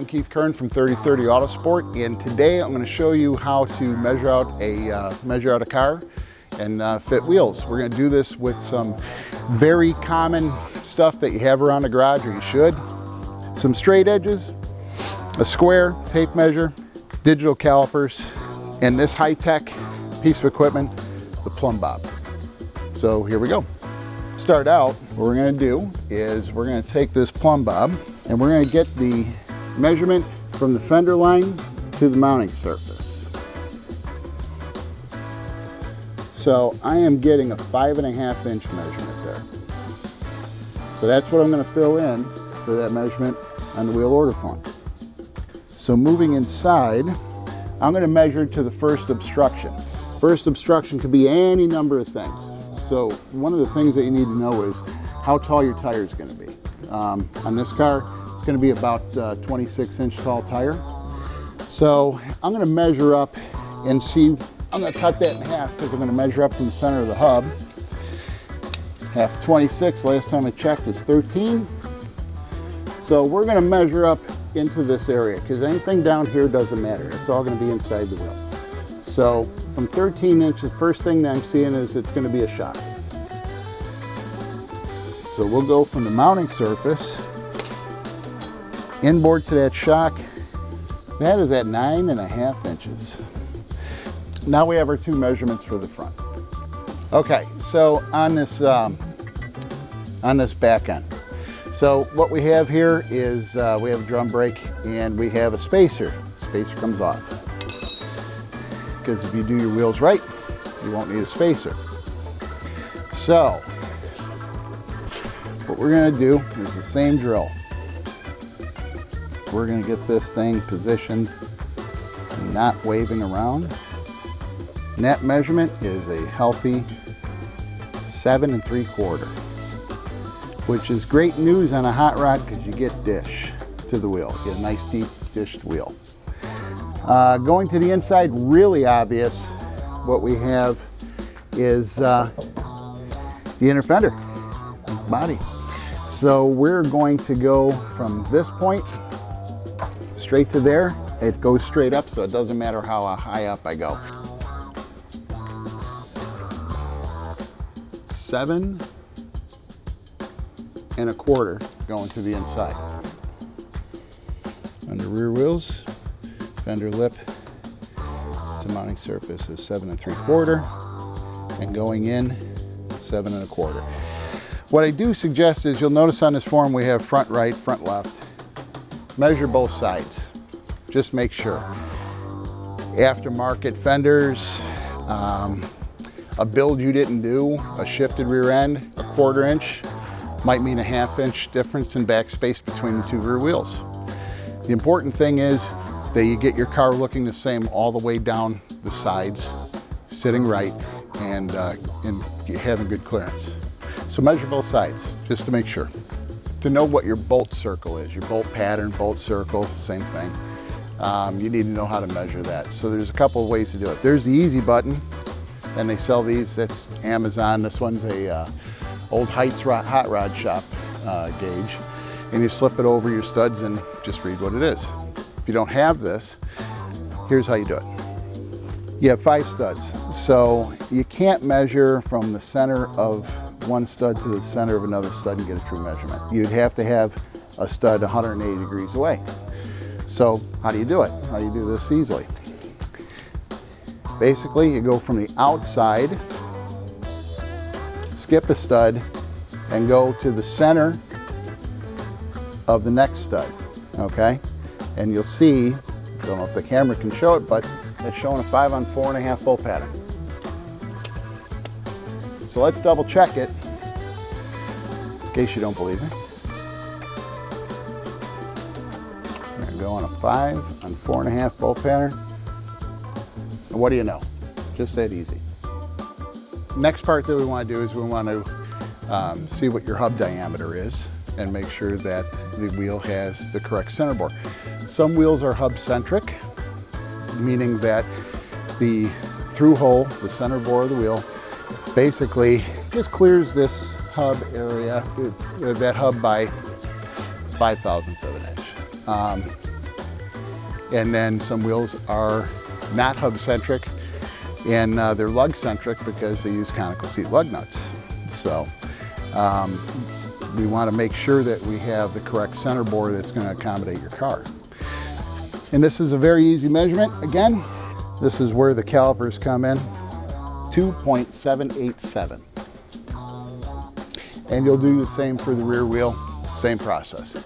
Keith Kern from 3030 Autosport, and today I'm going to show you how to measure out a car and fit wheels. We're going to do this with some very common stuff that you have around the garage, or you should. Some straight edges, a square tape measure, digital calipers, and this high-tech piece of equipment, the plumb bob. So here we go. Start out, what we're going to do is we're going to take this plumb bob and we're going to get the measurement from the fender line to the mounting surface. So I am getting a 5.5 inch measurement there. So that's what I'm going to fill in for that measurement on the wheel order form. So moving inside, I'm going to measure to the first obstruction. First obstruction could be any number of things. So one of the things that you need to know is how tall your tire is going to be. On this car, it's going to be about 26-inch tall tire. So I'm going to measure up and see. I'm going to cut that in half because I'm going to measure up from the center of the hub. Half 26, last time I checked, is 13. So we're going to measure up into this area because anything down here doesn't matter. It's all going to be inside the wheel. So from 13 inches, the first thing that I'm seeing is it's going to be a shock. So we'll go from the mounting surface inboard to that shock. That is at 9.5 inches. Now we have our two measurements for the front. Okay, so on this back end. So what we have here is we have a drum brake and we have a spacer. Spacer comes off. Because if you do your wheels right, you won't need a spacer. So what we're going to do is the same drill. We're going to get this thing positioned and not waving around. And that measurement is a healthy 7 3/4, which is great news on a hot rod because you get dish to the wheel. You get a nice deep dished wheel. Going to the inside, really obvious, what we have is the inner fender body. So we're going to go from this point straight to there. It goes straight up, so it doesn't matter how high up I go. 7 1/4 going to the inside. On the rear wheels, fender lip to mounting surface is 7 3/4, and going in 7 1/4. What I do suggest is you'll notice on this form we have front right, front left. Measure both sides. Just make sure. Aftermarket fenders, a build you didn't do, a shifted rear end, a 1/4 inch, might mean a 1/2 inch difference in back space between the two rear wheels. The important thing is that you get your car looking the same all the way down the sides, sitting right, and you're having good clearance. So measure both sides, just to make sure. To know what your bolt circle is, your bolt pattern, bolt circle, same thing. You need to know how to measure that. So there's a couple of ways to do it. There's the easy button, and they sell these, that's Amazon. This one's a old Heights hot rod shop gauge. And you slip it over your studs and just read what it is. If you don't have this, here's how you do it. You have 5 studs. So you can't measure from the center of one stud to the center of another stud and get a true measurement. You'd have to have a stud 180 degrees away. So how do you do it? How do you do this easily? Basically, you go from the outside, skip a stud, and go to the center of the next stud, okay? And you'll see, don't know if the camera can show it, but it's showing a 5 on 4.5 bolt pattern. So let's double check it, in case you don't believe me. We're gonna go on a 5 on 4.5 bolt pattern. And what do you know? Just that easy. Next part that we want to do is we want to see what your hub diameter is and make sure that the wheel has the correct center bore. Some wheels are hub centric, meaning that the through hole, the center bore of the wheel, basically just clears this hub area, that hub by 0.005 of an inch. And then some wheels are not hub-centric, and they're lug-centric because they use conical seat lug nuts. So we want to make sure that we have the correct center bore that's going to accommodate your car. And this is a very easy measurement. Again, this is where the calipers come in, 2.787. And you'll do the same for the rear wheel, same process.